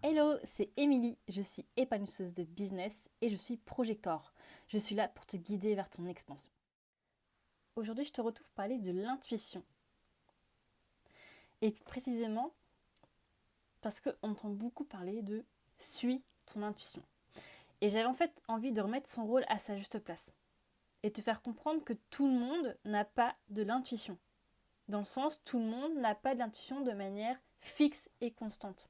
Hello, c'est Émilie, je suis épanouisseuse de business et je suis projector. Je suis là pour te guider vers ton expansion. Aujourd'hui, je te retrouve parler de l'intuition. Et plus précisément, parce qu'on entend beaucoup parler de suis ton intuition. Et j'avais en fait envie de remettre son rôle à sa juste place. Et te faire comprendre que tout le monde n'a pas de l'intuition. Dans le sens, tout le monde n'a pas de l'intuition de manière fixe et constante.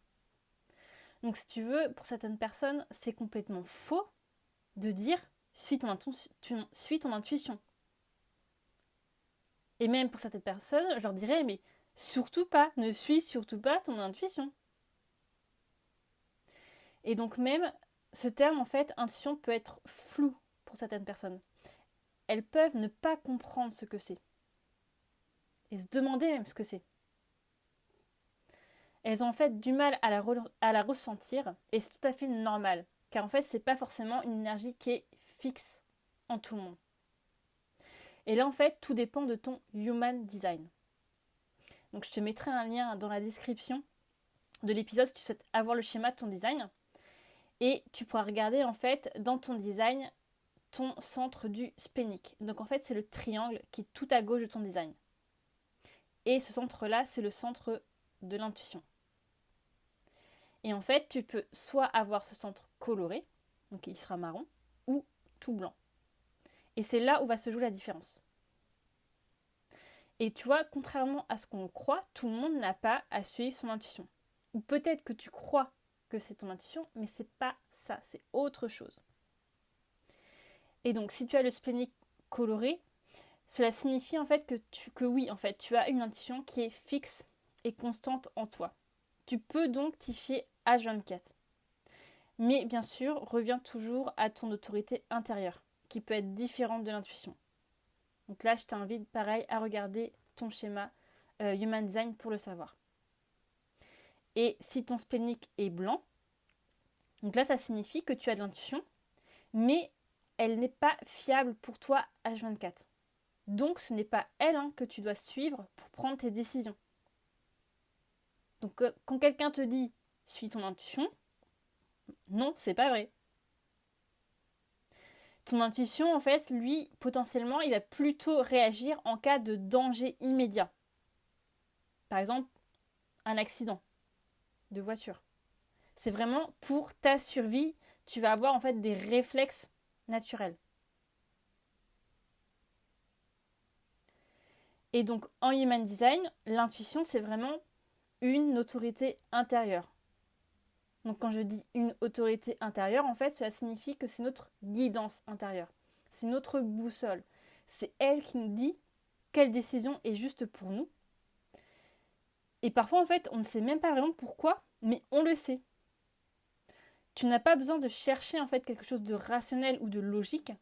Donc si tu veux, pour certaines personnes, c'est complètement faux de dire suis ton intuition. Et même pour certaines personnes, je leur dirais mais surtout pas, ne suis surtout pas ton intuition. Et donc même ce terme en fait, intuition peut être flou pour certaines personnes. Elles peuvent ne pas comprendre ce que c'est et se demander même ce que c'est. Elles ont en fait du mal à la ressentir et c'est tout à fait normal car en fait c'est pas forcément une énergie qui est fixe en tout le monde. Et là en fait tout dépend de ton human design. Donc je te mettrai un lien dans la description de l'épisode si tu souhaites avoir le schéma de ton design. Et tu pourras regarder en fait dans ton design ton centre du splénique. Donc en fait c'est le triangle qui est tout à gauche de ton design. Et ce centre-là c'est le centre de l'intuition. Et en fait tu peux soit avoir ce centre coloré, donc il sera marron, ou tout blanc. Et c'est là où va se jouer la différence. Et tu vois, contrairement à ce qu'on croit, tout le monde n'a pas à suivre son intuition. Ou peut-être que tu crois que c'est ton intuition, mais c'est pas ça, c'est autre chose. Et donc, si tu as le splénique coloré, cela signifie en fait que oui, en fait, tu as une intuition qui est fixe et constante en toi. Tu peux donc t'y fier H24. Mais bien sûr, reviens toujours à ton autorité intérieure, qui peut être différente de l'intuition. Donc là, je t'invite pareil à regarder ton schéma Human Design pour le savoir. Et si ton splénique est blanc, donc là, ça signifie que tu as de l'intuition, mais elle n'est pas fiable pour toi H24. Donc, ce n'est pas elle que tu dois suivre pour prendre tes décisions. Donc, quand quelqu'un te dit « suis ton intuition », non, c'est pas vrai. Ton intuition, en fait, lui, potentiellement, il va plutôt réagir en cas de danger immédiat. Par exemple, un accident de voiture. C'est vraiment pour ta survie, tu vas avoir en fait des réflexes naturels. Et donc en Human Design, l'intuition c'est vraiment une autorité intérieure. Donc quand je dis une autorité intérieure, en fait cela signifie que c'est notre guidance intérieure. C'est notre boussole. C'est elle qui nous dit quelle décision est juste pour nous. Et parfois en fait on ne sait même pas vraiment pourquoi, mais on le sait. Tu n'as pas besoin de chercher en fait quelque chose de rationnel ou de logique,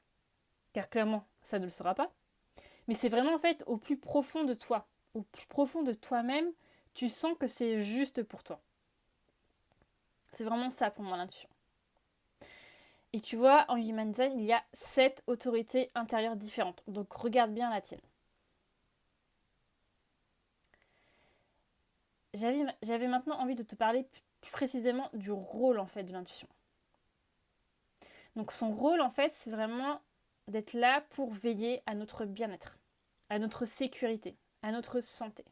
car clairement ça ne le sera pas. Mais c'est vraiment en fait au plus profond de toi, au plus profond de toi-même, tu sens que c'est juste pour toi. C'est vraiment ça pour moi l'intuition. Et tu vois, en Human Design, il y a 7 autorités intérieures différentes. Donc regarde bien la tienne. J'avais maintenant envie de te parler plus précisément du rôle en fait de l'intuition. Donc son rôle en fait, c'est vraiment d'être là pour veiller à notre bien-être, à notre sécurité, à notre santé.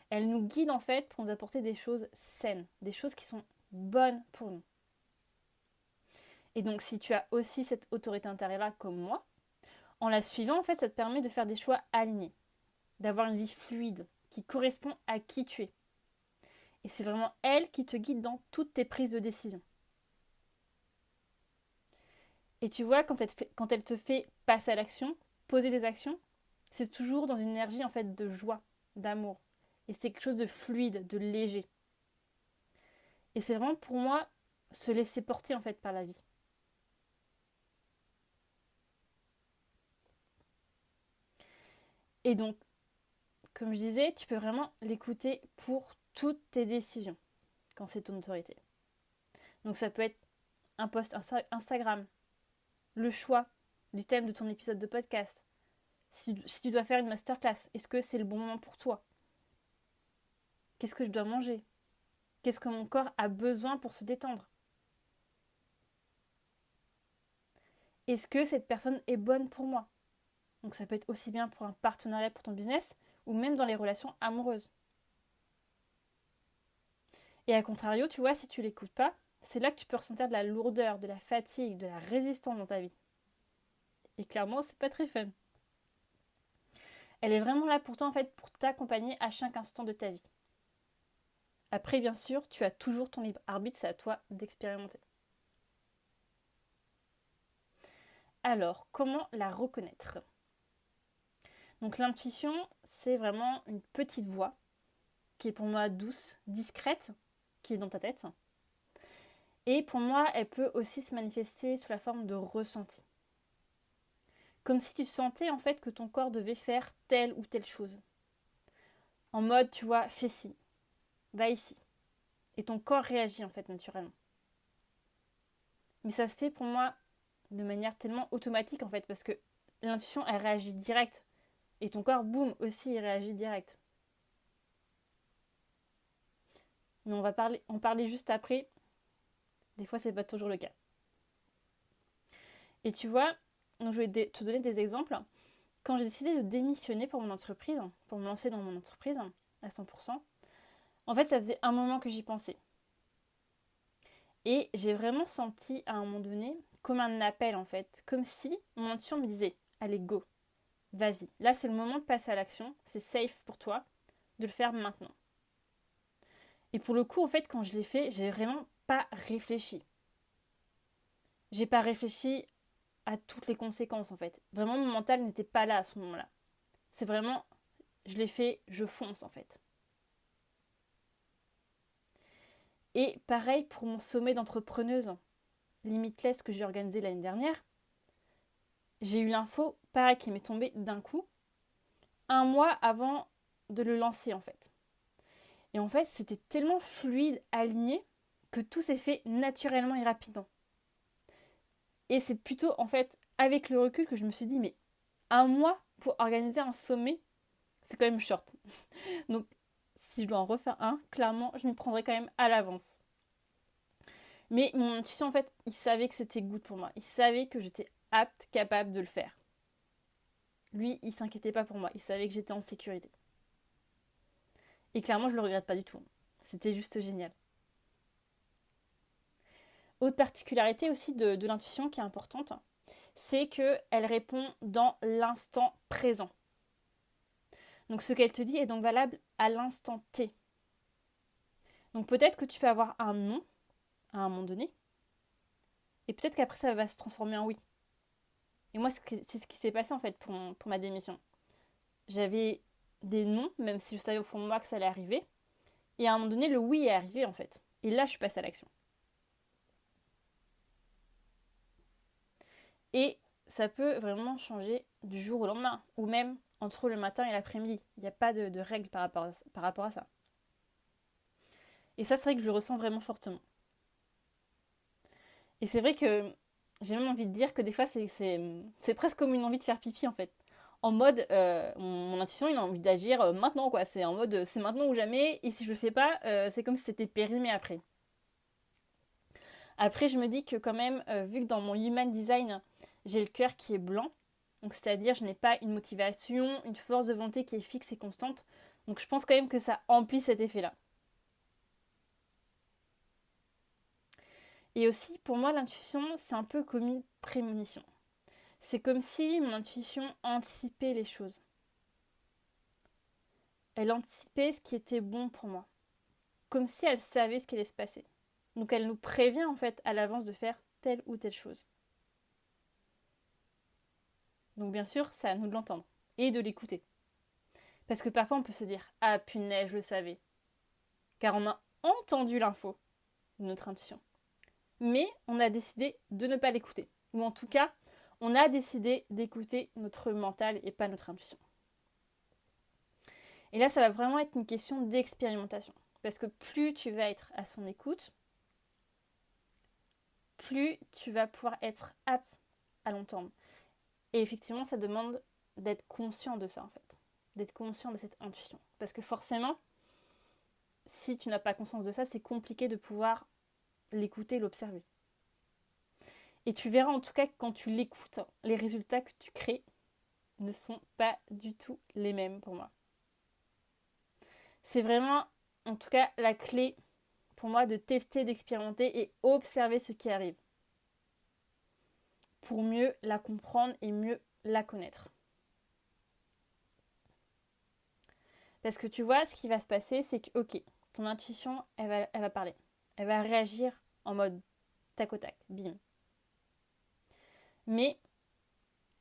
Elle nous guide en fait pour nous apporter des choses saines, des choses qui sont bonnes pour nous. Et donc si tu as aussi cette autorité intérieure-là comme moi, en la suivant en fait ça te permet de faire des choix alignés, d'avoir une vie fluide qui correspond à qui tu es. Et c'est vraiment elle qui te guide dans toutes tes prises de décision. Et tu vois, quand elle te fait passer à l'action, poser des actions, c'est toujours dans une énergie en fait de joie, d'amour. Et c'est quelque chose de fluide, de léger. Et c'est vraiment pour moi se laisser porter en fait par la vie. Et donc, comme je disais, tu peux vraiment l'écouter pour toutes tes décisions quand c'est ton autorité. Donc ça peut être un post Instagram, le choix du thème de ton épisode de podcast. Si tu dois faire une masterclass, est-ce que c'est le bon moment pour toi? Qu'est-ce que je dois manger? Qu'est-ce que mon corps a besoin pour se détendre? Est-ce que cette personne est bonne pour moi? Donc ça peut être aussi bien pour un partenariat pour ton business ou même dans les relations amoureuses. Et à contrario, tu vois, si tu l'écoutes pas, c'est là que tu peux ressentir de la lourdeur, de la fatigue, de la résistance dans ta vie. Et clairement, c'est pas très fun. Elle est vraiment là pour toi, en fait, pour t'accompagner à chaque instant de ta vie. Après, bien sûr, tu as toujours ton libre arbitre, c'est à toi d'expérimenter. Alors, comment la reconnaître? Donc l'intuition, c'est vraiment une petite voix qui est pour moi douce, discrète, qui est dans ta tête. Et pour moi, elle peut aussi se manifester sous la forme de ressenti. Comme si tu sentais en fait que ton corps devait faire telle ou telle chose. En mode, tu vois, fais ci, va ici. Et ton corps réagit en fait naturellement. Mais ça se fait pour moi de manière tellement automatique en fait, parce que l'intuition, elle réagit direct. Et ton corps, boum, aussi, il réagit direct. Mais on va en parler juste après. Des fois, c'est pas toujours le cas. Et tu vois, donc je vais te donner des exemples. Quand j'ai décidé de démissionner pour mon entreprise, pour me lancer dans mon entreprise à 100%, en fait, ça faisait un moment que j'y pensais. Et j'ai vraiment senti à un moment donné comme un appel en fait, comme si mon intuition me disait allez go, vas-y, là c'est le moment de passer à l'action, c'est safe pour toi de le faire maintenant. Et pour le coup en fait quand je l'ai fait, j'ai vraiment pas réfléchi. J'ai pas réfléchi à toutes les conséquences en fait. Vraiment mon mental n'était pas là à ce moment-là. C'est vraiment je l'ai fait, je fonce en fait. Et pareil pour mon sommet d'entrepreneuse Limitless que j'ai organisé l'année dernière, j'ai eu l'info, pareil, qui m'est tombée d'un coup, un mois avant de le lancer en fait. Et en fait, c'était tellement fluide, aligné, que tout s'est fait naturellement et rapidement. Et c'est plutôt en fait avec le recul que je me suis dit, mais un mois pour organiser un sommet, c'est quand même short. Donc si je dois en refaire un, clairement, je m'y prendrai quand même à l'avance. Mais mon intuition, en fait, il savait que c'était good pour moi. Il savait que j'étais apte, capable de le faire. Lui, il s'inquiétait pas pour moi. Il savait que j'étais en sécurité. Et clairement, je le regrette pas du tout. C'était juste génial. Autre particularité aussi de l'intuition qui est importante, c'est qu'elle répond dans l'instant présent. Donc ce qu'elle te dit est donc valable à l'instant T. Donc peut-être que tu peux avoir un non à un moment donné, et peut-être qu'après ça va se transformer en oui. Et moi, c'est ce qui s'est passé en fait pour ma démission. J'avais des non, même si je savais au fond de moi que ça allait arriver. Et à un moment donné, le oui est arrivé en fait. Et là, je suis passée à l'action. Et ça peut vraiment changer du jour au lendemain, ou même entre le matin et l'après-midi. Il n'y a pas de règle par rapport à ça. Et ça, c'est vrai que je le ressens vraiment fortement. Et c'est vrai que j'ai même envie de dire que des fois, c'est presque comme une envie de faire pipi en fait. En mode, mon intuition, il a envie d'agir maintenant quoi. C'est en mode, c'est maintenant ou jamais. Et si je le fais pas, c'est comme si c'était périmé après. Après, je me dis que quand même, vu que dans mon human design, j'ai le cœur qui est blanc, donc c'est-à-dire je n'ai pas une motivation, une force de volonté qui est fixe et constante, donc je pense quand même que ça emplit cet effet-là. Et aussi, pour moi, l'intuition, c'est un peu comme une prémonition. C'est comme si mon intuition anticipait les choses. Elle anticipait ce qui était bon pour moi. Comme si elle savait ce qui allait se passer. Donc elle nous prévient en fait à l'avance de faire telle ou telle chose. Donc bien sûr, c'est à nous de l'entendre et de l'écouter. Parce que parfois on peut se dire ah punaise, je le savais. Car on a entendu l'info de notre intuition. Mais on a décidé de ne pas l'écouter. Ou en tout cas, on a décidé d'écouter notre mental et pas notre intuition. Et là, ça va vraiment être une question d'expérimentation. Parce que plus tu vas être à son écoute, plus tu vas pouvoir être apte à l'entendre. Et effectivement, ça demande d'être conscient de ça en fait. D'être conscient de cette intuition. Parce que forcément, si tu n'as pas conscience de ça, c'est compliqué de pouvoir l'écouter, l'observer. Et tu verras en tout cas que quand tu l'écoutes, les résultats que tu crées ne sont pas du tout les mêmes pour moi. C'est vraiment, en tout cas, la clé pour moi de tester, d'expérimenter et observer ce qui arrive. Pour mieux la comprendre et mieux la connaître. Parce que tu vois, ce qui va se passer, c'est que, ok, ton intuition, elle va parler. Elle va réagir en mode tac au tac, bim. Mais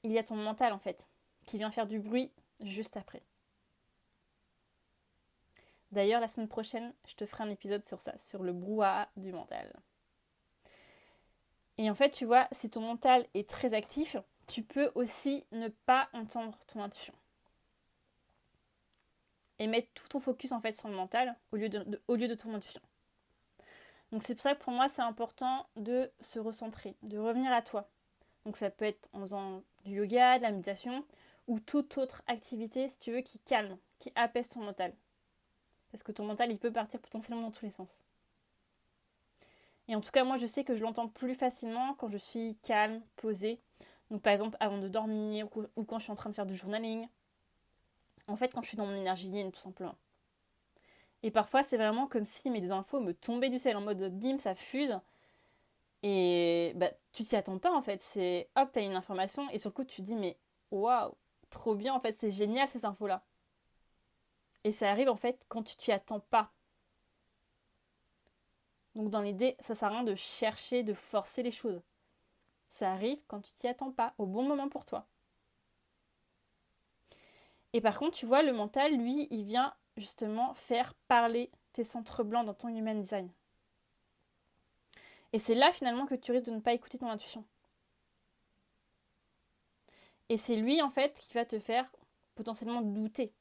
il y a ton mental, en fait, qui vient faire du bruit juste après. D'ailleurs, la semaine prochaine, je te ferai un épisode sur ça, sur le brouhaha du mental. Et en fait, tu vois, si ton mental est très actif, tu peux aussi ne pas entendre ton intuition. Et mettre tout ton focus en fait sur le mental au lieu de ton intuition. Donc c'est pour ça que pour moi, c'est important de se recentrer, de revenir à toi. Donc ça peut être en faisant du yoga, de la méditation, ou toute autre activité, si tu veux, qui calme, qui apaise ton mental. Parce que ton mental, il peut partir potentiellement dans tous les sens. Et en tout cas, moi, je sais que je l'entends plus facilement quand je suis calme, posée. Donc par exemple, avant de dormir, ou quand je suis en train de faire du journaling. En fait, quand je suis dans mon énergie yin, tout simplement. Et parfois, c'est vraiment comme si des infos me tombaient du ciel, en mode bim, ça fuse. Et bah, tu t'y attends pas, en fait. C'est hop, t'as une information, et sur le coup, tu te dis, mais waouh, trop bien, en fait, c'est génial, ces infos-là. Et ça arrive, en fait, quand tu t'y attends pas. Donc, dans l'idée, ça sert à rien de chercher, de forcer les choses. Ça arrive quand tu t'y attends pas, au bon moment pour toi. Et par contre, tu vois, le mental, lui, il vient justement faire parler tes centres blancs dans ton human design. Et c'est là finalement que tu risques de ne pas écouter ton intuition. Et c'est lui en fait qui va te faire potentiellement douter.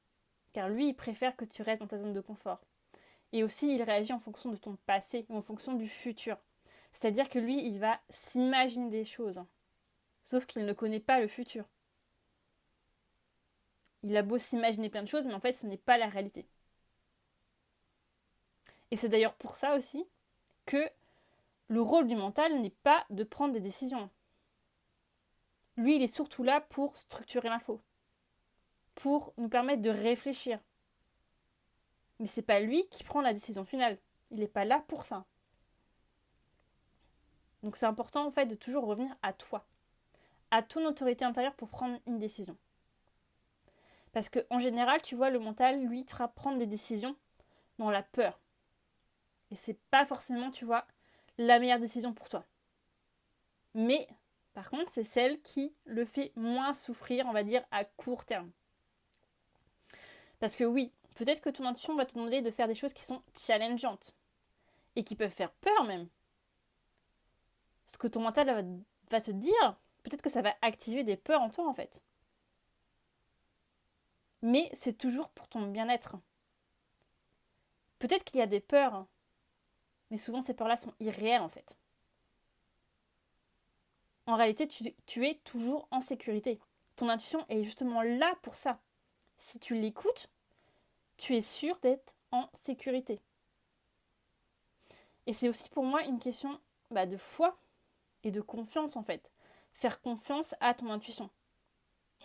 Car lui, il préfère que tu restes dans ta zone de confort. Et aussi, il réagit en fonction de ton passé ou en fonction du futur. C'est-à-dire que lui, il va s'imaginer des choses. Sauf qu'il ne connaît pas le futur. Il a beau s'imaginer plein de choses, mais en fait, ce n'est pas la réalité. Et c'est d'ailleurs pour ça aussi que le rôle du mental n'est pas de prendre des décisions. Lui, il est surtout là pour structurer l'info, pour nous permettre de réfléchir. Mais c'est pas lui qui prend la décision finale. Il n'est pas là pour ça. Donc c'est important en fait de toujours revenir à toi, à ton autorité intérieure pour prendre une décision. Parce que en général, tu vois, le mental, lui, te fera prendre des décisions dans la peur. Et c'est pas forcément, tu vois, la meilleure décision pour toi. Mais par contre, c'est celle qui le fait moins souffrir, on va dire, à court terme. Parce que oui, peut-être que ton intuition va te demander de faire des choses qui sont challengeantes et qui peuvent faire peur même. Ce que ton mental va te dire, peut-être que ça va activer des peurs en toi en fait. Mais c'est toujours pour ton bien-être. Peut-être qu'il y a des peurs, mais souvent ces peurs-là sont irréelles en fait. En réalité, tu es toujours en sécurité. Ton intuition est justement là pour ça. Si tu l'écoutes, tu es sûr d'être en sécurité. Et c'est aussi pour moi une question de foi et de confiance en fait. Faire confiance à ton intuition.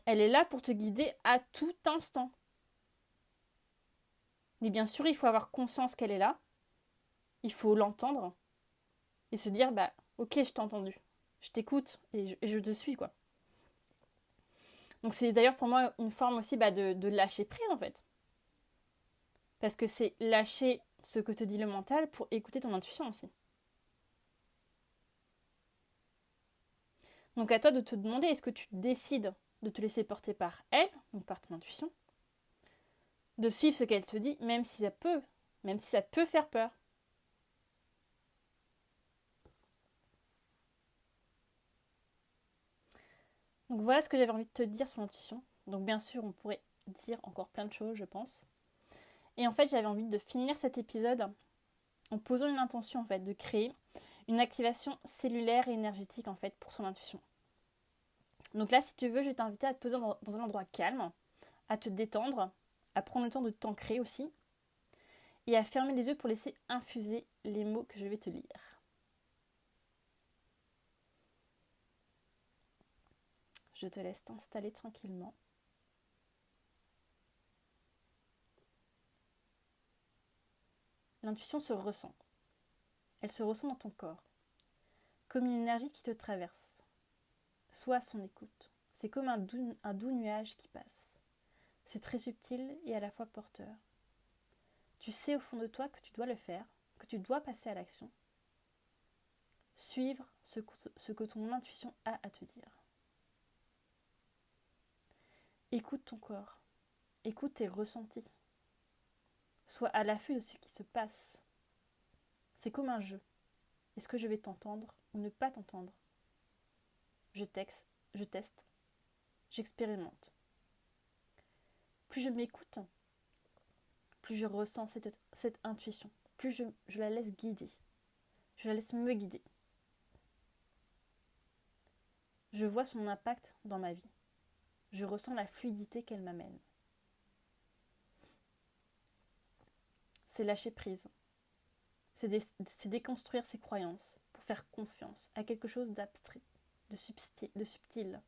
Elle est là pour te guider à tout instant. Mais bien sûr, il faut avoir conscience qu'elle est là. Il faut l'entendre et se dire ok, je t'ai entendu. Je t'écoute et je te suis quoi. Donc c'est d'ailleurs pour moi une forme aussi de lâcher prise en fait. Parce que c'est lâcher ce que te dit le mental pour écouter ton intuition aussi. Donc à toi de te demander, est-ce que tu décides de te laisser porter par elle, donc par ton intuition, de suivre ce qu'elle te dit, même si ça peut faire peur. Donc voilà ce que j'avais envie de te dire sur l'intuition. Donc bien sûr, on pourrait dire encore plein de choses, je pense. Et en fait, j'avais envie de finir cet épisode en posant une intention en fait, de créer une activation cellulaire et énergétique en fait pour ton intuition. Donc là, si tu veux, je vais t'inviter à te poser dans un endroit calme, à te détendre, à prendre le temps de t'ancrer aussi, et à fermer les yeux pour laisser infuser les mots que je vais te lire. Je te laisse t'installer tranquillement. L'intuition se ressent. Elle se ressent dans ton corps, comme une énergie qui te traverse. Sois à son écoute. C'est comme un doux nuage qui passe. C'est très subtil et à la fois porteur. Tu sais au fond de toi que tu dois le faire, que tu dois passer à l'action. Suivre ce que ton intuition a à te dire. Écoute ton corps. Écoute tes ressentis. Sois à l'affût de ce qui se passe. C'est comme un jeu. Est-ce que je vais t'entendre ou ne pas t'entendre ? Je teste, j'expérimente. Plus je m'écoute, plus je ressens cette intuition, plus je la laisse guider. Je la laisse me guider. Je vois son impact dans ma vie. Je ressens la fluidité qu'elle m'amène. C'est lâcher prise. C'est déconstruire ses croyances pour faire confiance à quelque chose d'abstrait, de subtil.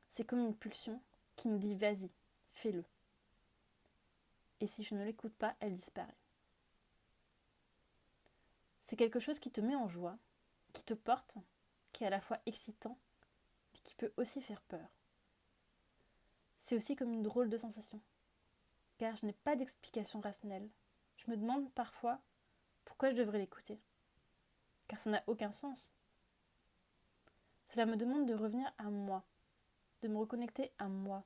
C'est comme une pulsion qui nous dit vas-y, fais-le. Et si je ne l'écoute pas, elle disparaît. C'est quelque chose qui te met en joie, qui te porte, qui est à la fois excitant, mais qui peut aussi faire peur. C'est aussi comme une drôle de sensation, car je n'ai pas d'explication rationnelle. Je me demande parfois pourquoi je devrais l'écouter, car ça n'a aucun sens. Cela me demande de revenir à moi, de me reconnecter à moi,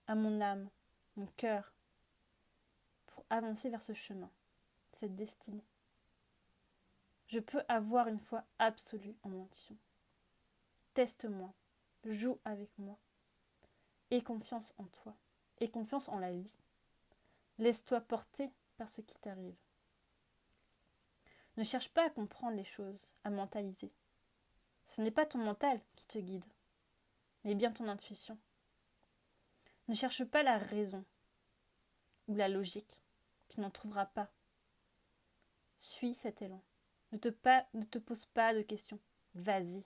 à mon âme, mon cœur, pour avancer vers ce chemin, cette destinée. Je peux avoir une foi absolue en mon intuition. Teste-moi, joue avec moi. Aie confiance en toi, aie confiance en la vie. Laisse-toi porter par ce qui t'arrive. Ne cherche pas à comprendre les choses, à mentaliser. Ce n'est pas ton mental qui te guide, mais bien ton intuition. Ne cherche pas la raison ou la logique, tu n'en trouveras pas. Suis cet élan. Ne te pose pas de questions. Vas-y.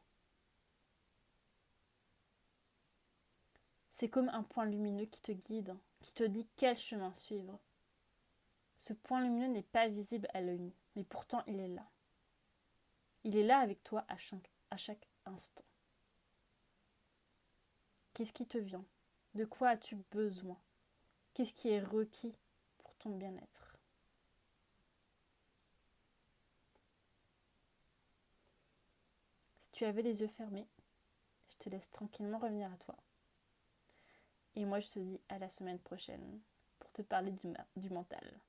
C'est comme un point lumineux qui te guide, qui te dit quel chemin suivre. Ce point lumineux n'est pas visible à l'œil nu, mais pourtant il est là. Il est là avec toi à chaque instant. Qu'est-ce qui te vient ? De quoi as-tu besoin ? Qu'est-ce qui est requis pour ton bien-être ? Si tu avais les yeux fermés, je te laisse tranquillement revenir à toi. Et moi, je te dis à la semaine prochaine pour te parler du mental.